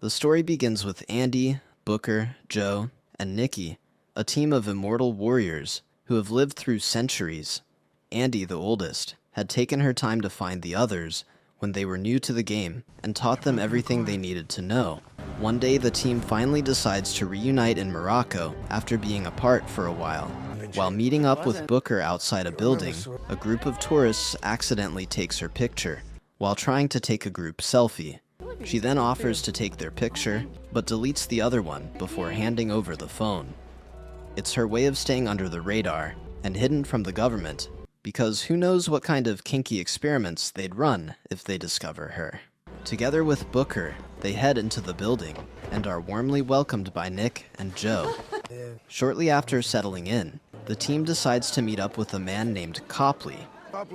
The story begins with Andy, Booker, Joe, and Nikki, a team of immortal warriors who have lived through centuries. Andy, the oldest, had taken her time to find the others when they were new to the game and taught them everything they needed to know. One day, the team finally decides to reunite in Morocco after being apart for a while. While meeting up with Booker outside a building, a group of tourists accidentally takes her picture while trying to take a group selfie. She then offers to take their picture, but deletes the other one before handing over the phone. It's her way of staying under the radar and hidden from the government, because who knows what kind of kinky experiments they'd run if they discover her. Together with Booker, they head into the building and are warmly welcomed by Nick and Joe. Shortly after settling in, the team decides to meet up with a man named Copley.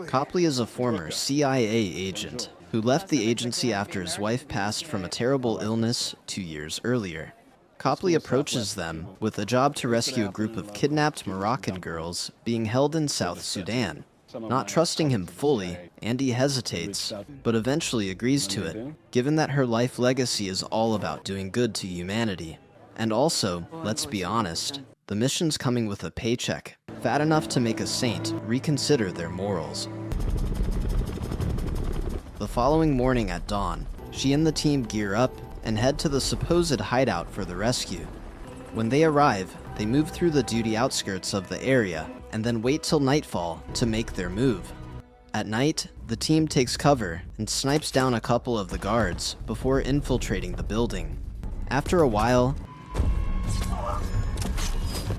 Copley is a former CIA agent who left the agency after his wife passed from a terrible illness 2 years earlier. Copley approaches them with a job to rescue a group of kidnapped Moroccan girls being held in South Sudan. Not trusting him fully, Andy hesitates, but eventually agrees to it, given that her life legacy is all about doing good to humanity. And also, let's be honest, the mission's coming with a paycheck, fat enough to make a saint reconsider their morals. The following morning at dawn, she and the team gear up and head to the supposed hideout for the rescue. When they arrive, they move through the duty outskirts of the area and then wait till nightfall to make their move. At night, the team takes cover and snipes down a couple of the guards before infiltrating the building. After a while,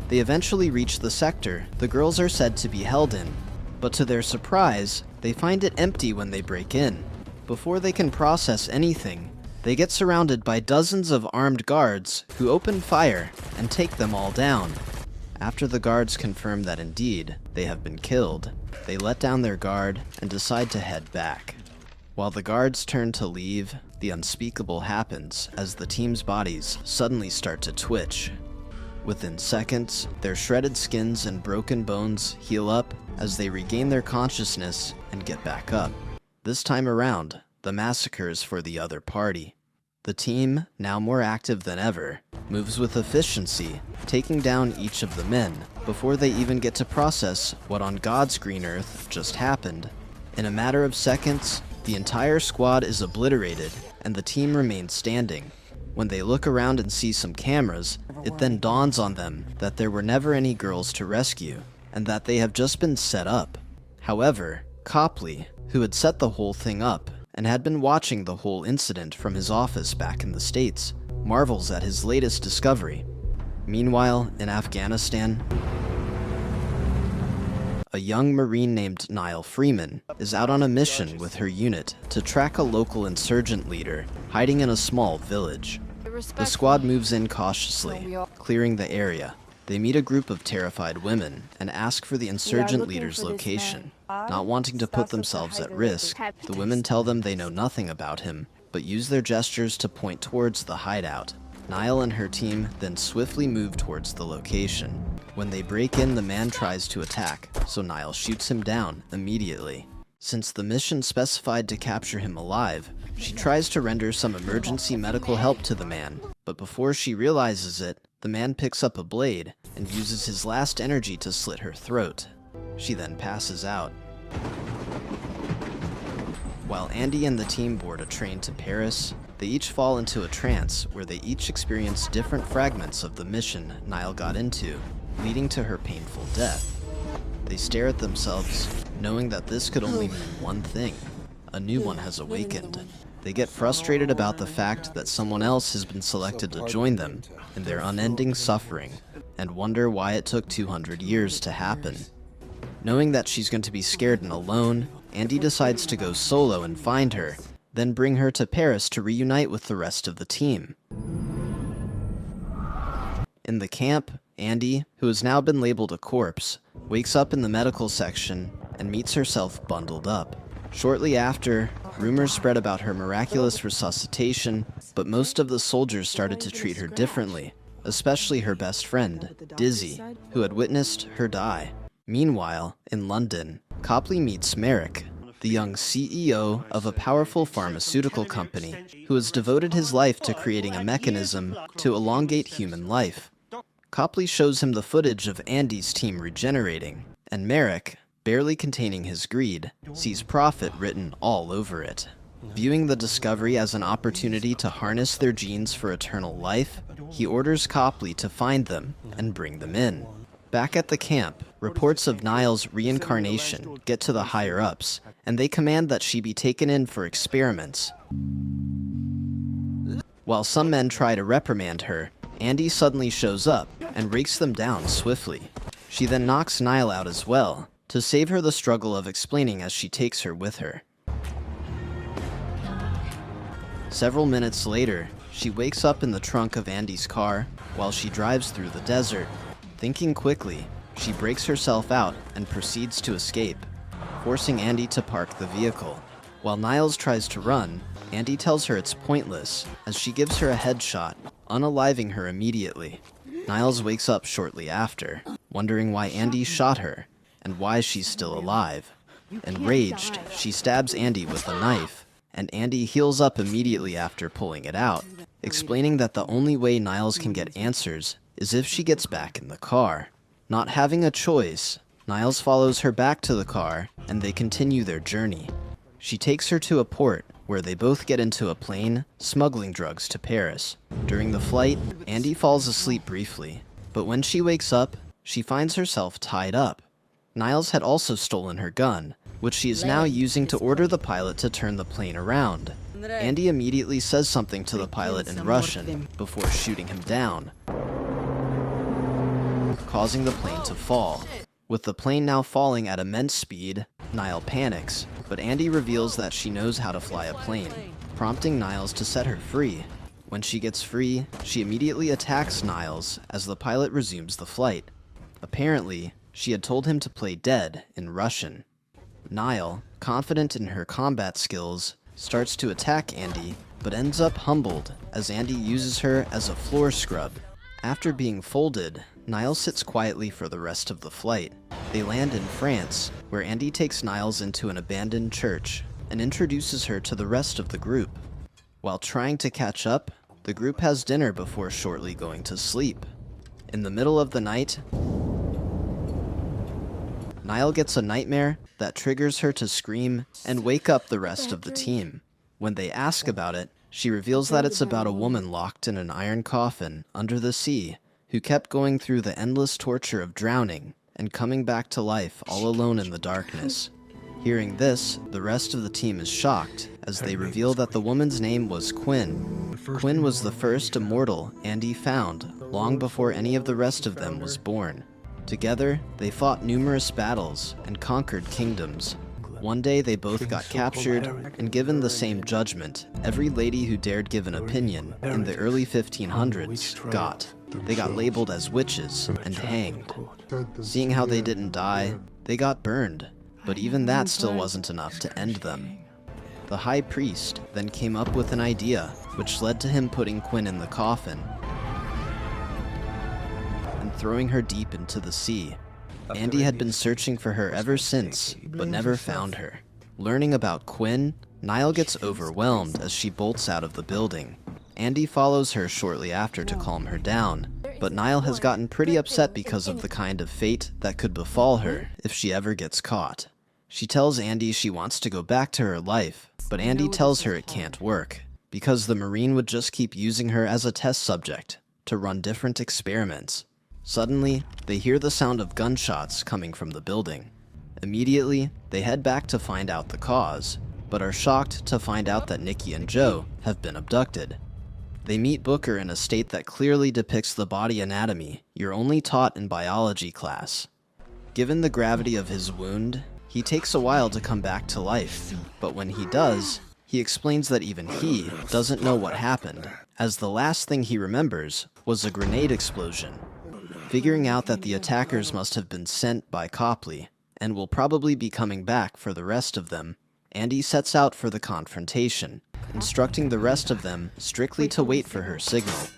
they eventually reach the sector the girls are said to be held in, but to their surprise, they find it empty when they break in. Before they can process anything, they get surrounded by dozens of armed guards who open fire and take them all down. After the guards confirm that indeed they have been killed, they let down their guard and decide to head back. While the guards turn to leave, the unspeakable happens as the team's bodies suddenly start to twitch. Within seconds, their shredded skins and broken bones heal up as they regain their consciousness and get back up. This time around, the massacre is for the other party. The team, now more active than ever, moves with efficiency, taking down each of the men before they even get to process what on God's green earth just happened. In a matter of seconds, the entire squad is obliterated and the team remains standing. When they look around and see some cameras, it then dawns on them that there were never any girls to rescue and that they have just been set up. However, Copley, who had set the whole thing up and had been watching the whole incident from his office back in the States, marvels at his latest discovery. Meanwhile, in Afghanistan, a young Marine named Niall Freeman is out on a mission with her unit to track a local insurgent leader hiding in a small village. The squad moves in cautiously, clearing the area. They meet a group of terrified women and ask for the insurgent leader's location. Not wanting to put themselves at risk, the women tell them they know nothing about him, but use their gestures to point towards the hideout. Niall and her team then swiftly move towards the location. When they break in, the man tries to attack, so Niall shoots him down immediately. Since the mission specified to capture him alive, she tries to render some emergency medical help to the man, but before she realizes it, the man picks up a blade and uses his last energy to slit her throat. She then passes out. While Andy and the team board a train to Paris, they each fall into a trance where they each experience different fragments of the mission Niall got into, leading to her painful death. They stare at themselves, knowing that this could only mean one thing: a new one has awakened. They get frustrated about the fact that someone else has been selected to join them in their unending suffering, and wonder why it took 200 years to happen. Knowing that she's going to be scared and alone, Andy decides to go solo and find her, then bring her to Paris to reunite with the rest of the team. In the camp, Andy, who has now been labeled a corpse, wakes up in the medical section and meets herself bundled up. Shortly after, rumors spread about her miraculous resuscitation, but most of the soldiers started to treat her differently, especially her best friend, Dizzy, who had witnessed her die. Meanwhile, in London, Copley meets Merrick, the young CEO of a powerful pharmaceutical company who has devoted his life to creating a mechanism to elongate human life. Copley shows him the footage of Andy's team regenerating, and Merrick, barely containing his greed, sees profit written all over it. Viewing the discovery as an opportunity to harness their genes for eternal life, he orders Copley to find them and bring them in. Back at the camp, reports of Niall's reincarnation get to the higher-ups, and they command that she be taken in for experiments. While some men try to reprimand her, Andy suddenly shows up and rakes them down swiftly. She then knocks Niall out as well, to save her the struggle of explaining as she takes her with her. Several minutes later, she wakes up in the trunk of Andy's car while she drives through the desert. Thinking quickly, she breaks herself out and proceeds to escape, forcing Andy to park the vehicle. While Niles tries to run, Andy tells her it's pointless as she gives her a headshot, unaliving her immediately. Niles wakes up shortly after, wondering why Andy shot her and why she's still alive. Enraged, she stabs Andy with a knife, and Andy heals up immediately after pulling it out, explaining that the only way Niles can get answers is if she gets back in the car. Not having a choice, Niles follows her back to the car, and they continue their journey. She takes her to a port, where they both get into a plane, smuggling drugs to Paris. During the flight, Andy falls asleep briefly, but when she wakes up, she finds herself tied up. Niles had also stolen her gun, which she is now using to order the pilot to turn the plane around. Andy immediately says something to the pilot in Russian before shooting him down, causing the plane to fall. With the plane now falling at immense speed, Niall panics, but Andy reveals that she knows how to fly a plane, prompting Niles to set her free. When she gets free, she immediately attacks Niles as the pilot resumes the flight. Apparently, she had told him to play dead in Russian. Niall, confident in her combat skills, starts to attack Andy, but ends up humbled as Andy uses her as a floor scrub. After being folded, Niall sits quietly for the rest of the flight. They land in France, where Andy takes Niles into an abandoned church and introduces her to the rest of the group. While trying to catch up, the group has dinner before shortly going to sleep. In the middle of the night, Niall gets a nightmare that triggers her to scream and wake up the rest of the team. When they ask about it, she reveals that it's about a woman locked in an iron coffin under the sea who kept going through the endless torture of drowning and coming back to life all alone in the darkness. Hearing this, the rest of the team is shocked as they reveal that the woman's name was Quinn. Quinn was the first immortal Andy found long before any of the rest of them was born. Together, they fought numerous battles and conquered kingdoms. One day they both got captured and given the same judgment every lady who dared give an opinion in the early 1500s got. They got labeled as witches and hanged. Seeing how they didn't die, they got burned, but even that still wasn't enough to end them. The high priest then came up with an idea, which led to him putting Quinn in the coffin and throwing her deep into the sea. Andy had been searching for her ever since, but never found her. Learning about Quinn, Niall gets overwhelmed as she bolts out of the building. Andy follows her shortly after to calm her down, but Niall has gotten pretty upset because of the kind of fate that could befall her if she ever gets caught. She tells Andy she wants to go back to her life, but Andy tells her it can't work, because the Marine would just keep using her as a test subject to run different experiments. Suddenly, they hear the sound of gunshots coming from the building. Immediately, they head back to find out the cause, but are shocked to find out that Nikki and Joe have been abducted. They meet Booker in a state that clearly depicts the body anatomy you're only taught in biology class. Given the gravity of his wound, he takes a while to come back to life, but when he does, he explains that even he doesn't know what happened, as the last thing he remembers was a grenade explosion. Figuring out that the attackers must have been sent by Copley, and will probably be coming back for the rest of them, Andy sets out for the confrontation, instructing the rest of them strictly to wait for her signal.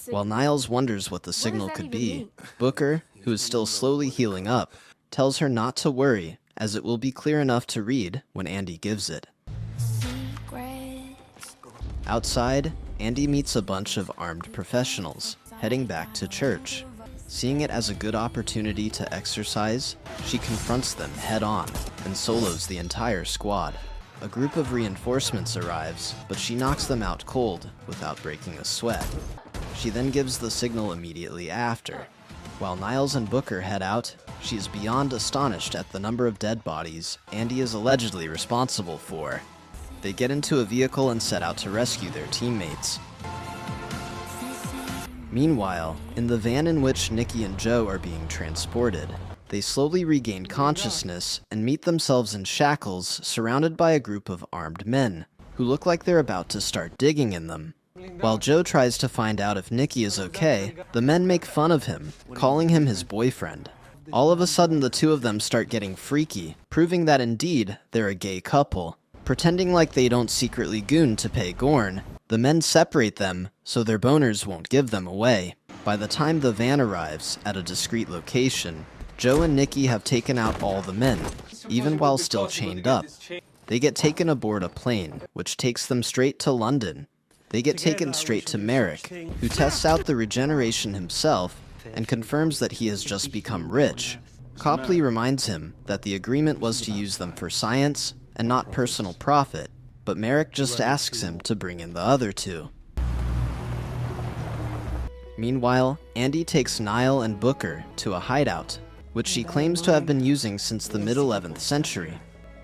While Niles wonders what the signal could be, Booker, who is still slowly healing up, tells her not to worry as it will be clear enough to read when Andy gives it. Outside, Andy meets a bunch of armed professionals, heading back to church. Seeing it as a good opportunity to exercise, she confronts them head-on and solos the entire squad. A group of reinforcements arrives, but she knocks them out cold without breaking a sweat. She then gives the signal immediately after. While Niles and Booker head out, she is beyond astonished at the number of dead bodies Andy is allegedly responsible for. They get into a vehicle and set out to rescue their teammates. Meanwhile, in the van in which Nikki and Joe are being transported, they slowly regain consciousness and meet themselves in shackles surrounded by a group of armed men, who look like they're about to start digging in them. While Joe tries to find out if Nikki is okay, the men make fun of him, calling him his boyfriend. All of a sudden, the two of them start getting freaky, proving that indeed they're a gay couple. Pretending like they don't secretly goon to pay Gorn, the men separate them so their boners won't give them away. By the time the van arrives at a discreet location, Joe and Nikki have taken out all the men, even while still chained up. They get taken aboard a plane, which takes them straight to London. They get taken straight to Merrick, who tests out the regeneration himself and confirms that he has just become rich. Copley reminds him that the agreement was to use them for science and not personal profit, but Merrick just asks him to bring in the other two. Meanwhile, Andy takes Niall and Booker to a hideout, which she claims to have been using since the mid-11th century.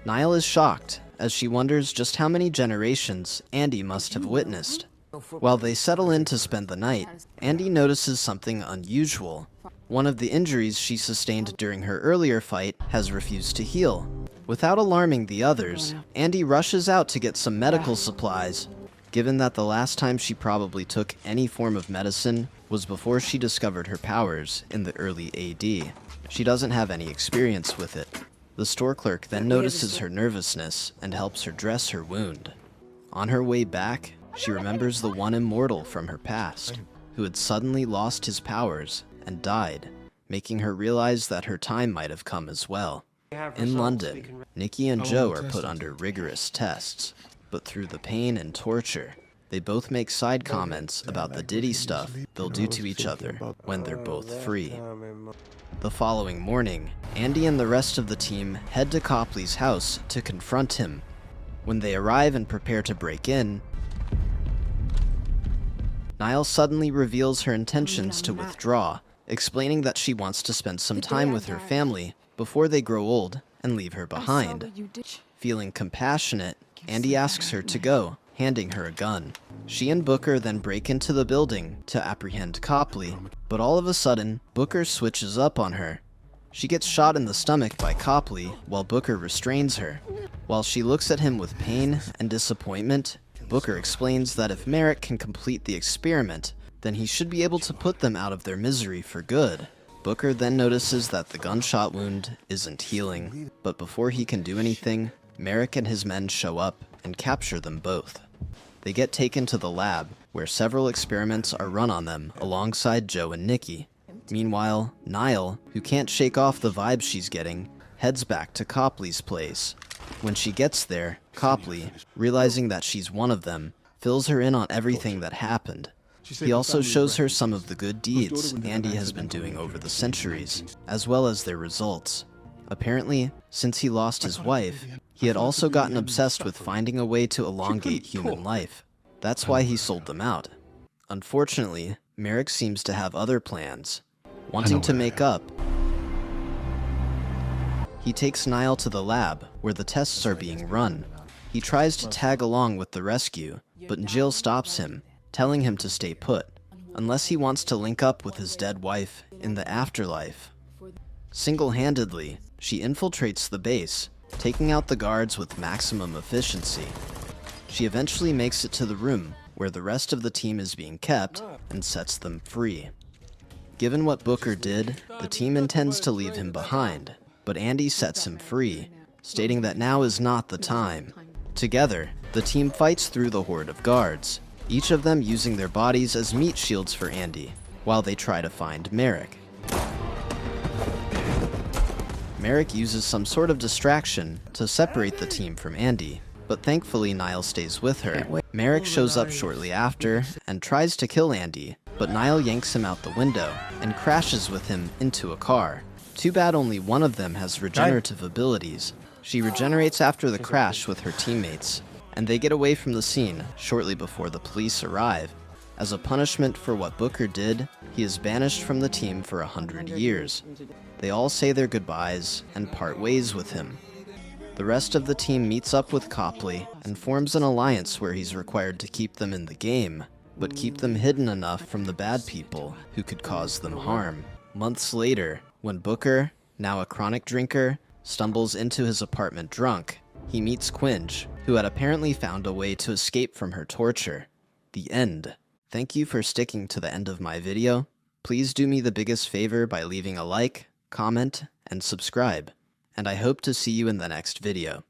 Niall is shocked, as she wonders just how many generations Andy must have witnessed. While they settle in to spend the night, Andy notices something unusual. One of the injuries she sustained during her earlier fight has refused to heal. Without alarming the others, Andy rushes out to get some medical supplies, given that the last time she probably took any form of medicine was before she discovered her powers in the early AD. She doesn't have any experience with it. The store clerk then notices her nervousness and helps her dress her wound. On her way back, she remembers the one immortal from her past, who had suddenly lost his powers and died, making her realize that her time might have come as well. In London, Nikki and Joe are put under rigorous tests, but through the pain and torture, they both make side comments about the ditty stuff they'll do to each other when they're both free. The following morning, Andy and the rest of the team head to Copley's house to confront him. When they arrive and prepare to break in, Niall suddenly reveals her intentions to withdraw, explaining that she wants to spend some time with her family before they grow old and leave her behind. Feeling compassionate, Andy asks her to go, handing her a gun. She and Booker then break into the building to apprehend Copley, but all of a sudden, Booker switches up on her. She gets shot in the stomach by Copley while Booker restrains her. While she looks at him with pain and disappointment, Booker explains that if Merrick can complete the experiment, then he should be able to put them out of their misery for good. Booker then notices that the gunshot wound isn't healing, but before he can do anything, Merrick and his men show up and capture them both. They get taken to the lab, where several experiments are run on them alongside Joe and Nikki. Meanwhile, Niall, who can't shake off the vibe she's getting, heads back to Copley's place. When she gets there, Copley, realizing that she's one of them, fills her in on everything that happened. He also shows her some of the good deeds Andy has been doing over the centuries, as well as their results. Apparently, since he lost his wife, he had also gotten obsessed with finding a way to elongate human life. That's why he sold them out. Unfortunately, Merrick seems to have other plans. Wanting to make up, he takes Niall to the lab, where the tests are being run. He tries to tag along with the rescue, but Jill stops him, telling him to stay put, unless he wants to link up with his dead wife in the afterlife. Single-handedly, she infiltrates the base, taking out the guards with maximum efficiency. She eventually makes it to the room where the rest of the team is being kept and sets them free. Given what Booker did, the team intends to leave him behind, but Andy sets him free, stating that now is not the time. Together, the team fights through the horde of guards, each of them using their bodies as meat shields for Andy, while they try to find Merrick. Merrick uses some sort of distraction to separate the team from Andy, but thankfully Niall stays with her. Merrick shows up shortly after and tries to kill Andy, but Niall yanks him out the window and crashes with him into a car. Too bad only one of them has regenerative abilities. She regenerates after the crash with her teammates, and they get away from the scene shortly before the police arrive. As a punishment for what Booker did, he is banished from the team for 100 years. They all say their goodbyes and part ways with him. The rest of the team meets up with Copley and forms an alliance where he's required to keep them in the game, but keep them hidden enough from the bad people who could cause them harm. Months later, when Booker, now a chronic drinker, stumbles into his apartment drunk, he meets Quinge, who had apparently found a way to escape from her torture. The end. Thank you for sticking to the end of my video. Please do me the biggest favor by leaving a like, comment, and subscribe. And I hope to see you in the next video.